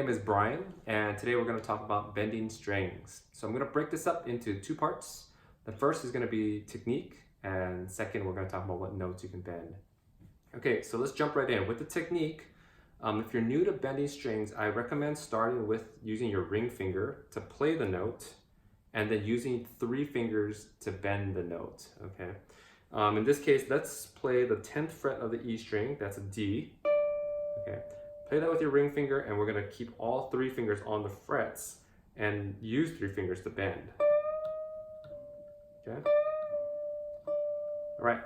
name is Brian, and today we're going to talk about bending strings. So I'm going to break this up into two parts. The first is going to be technique, and second we're going to talk about what notes you can bend. Okay, so let's jump right in. With the technique, if you're new to bending strings, I recommend starting with using your ring finger to play the note, and then using 3 fingers to bend the note, okay? In this case, let's play the 10th fret of the E string, that's a D, okay? Play that with your ring finger, and we're gonna keep all 3 fingers on the frets and use 3 fingers to bend, okay? All right,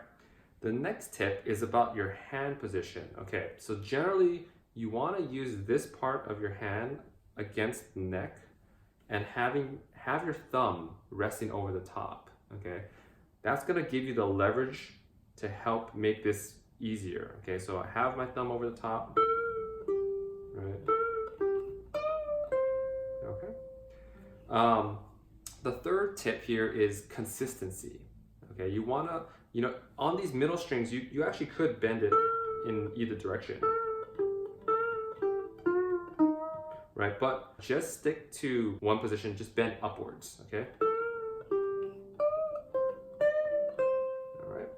the next tip is about your hand position, okay? So generally, you wanna use this part of your hand against the neck and have your thumb resting over the top, okay? That's gonna give you the leverage to help make this easier, okay? So I have my thumb over the top, right? Okay. The third tip here is consistency, okay? You wanna, on these middle strings, you actually could bend it in either direction, right? But just stick to one position, just bend upwards, okay? All right.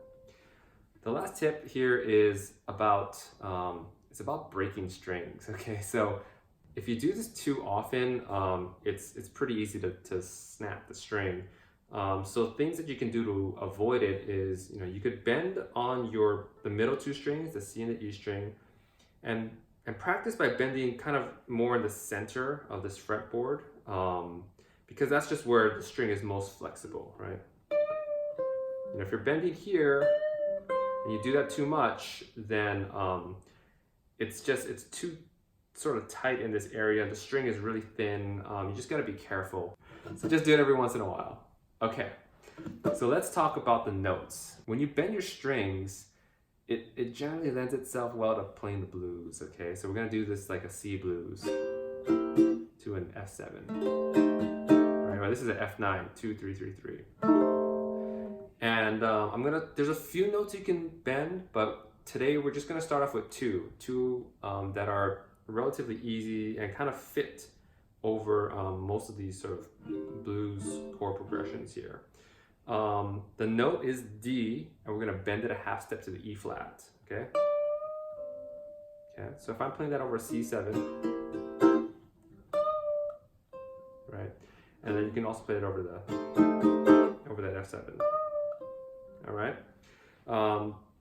The last tip here is about, it's about breaking strings, okay? So if you do this too often, it's pretty easy to snap the string. So things that you can do to avoid it is, you could bend on the middle 2 strings, the C and the E string, and practice by bending kind of more in the center of this fretboard, because that's just where the string is most flexible, right? If you're bending here and you do that too much, then it's too sort of tight in this area. The string is really thin. You just gotta be careful. So just do it every once in a while. Okay, so let's talk about the notes. When you bend your strings, it generally lends itself well to playing the blues, okay? So we're gonna do this like a C blues to an F7. All right, this is an F9, 2, 3, 3, 3. And there's a few notes you can bend, but today we're just gonna start off with two that are relatively easy and kind of fit over most of these sort of blues chord progressions here. The note is D, and we're gonna bend it a half step to the E flat, okay? Okay, so if I'm playing that over a C7, right? And then you can also play it over that F7, all right?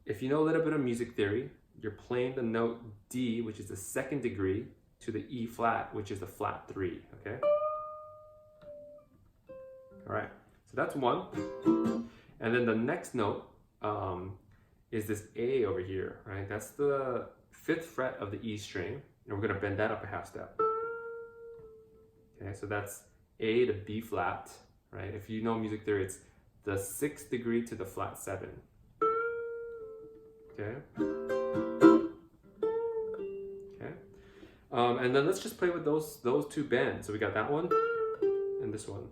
If you know a little bit of music theory, you're playing the note D, which is the 2nd degree, to the E flat, which is the flat 3, okay? All right, so that's one. And then the next note is this A over here, right? That's the 5th fret of the E string, and we're gonna bend that up a half step. Okay, so that's A to B flat, right? If you know music theory, it's the 6th degree to the flat 7. Okay. Okay. And then let's just play with those 2 bends. So we got that one and this one.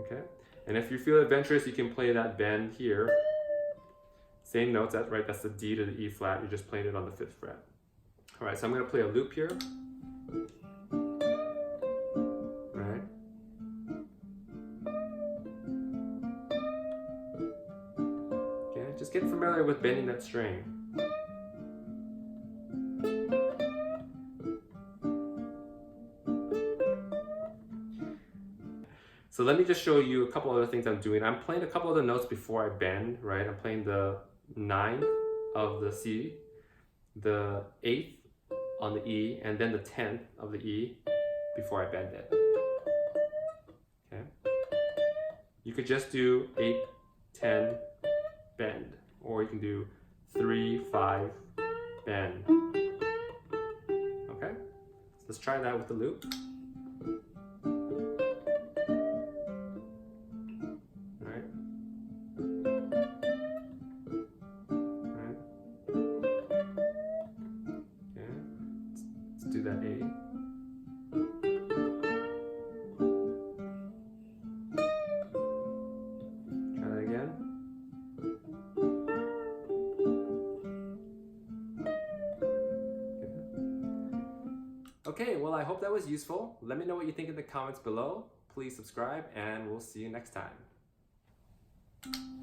Okay. And if you feel adventurous, you can play that bend here. Same notes, that's right, that's the D to the E flat. You're just playing it on the 5th fret. All right, so I'm gonna play a loop here. Right. Okay, just get familiar with bending that string. So let me just show you a couple other things I'm doing. I'm playing a couple of the notes before I bend, right? I'm playing the 9th of the C, the 8th on the E, and then the 10th of the E before I bend it. Okay? You could just do 8, 10, bend, or you can do 3, 5, bend. Okay? So let's try that with the loop. Do that A. Try that again. Okay, well, I hope that was useful. Let me know what you think in the comments below. Please subscribe, and we'll see you next time.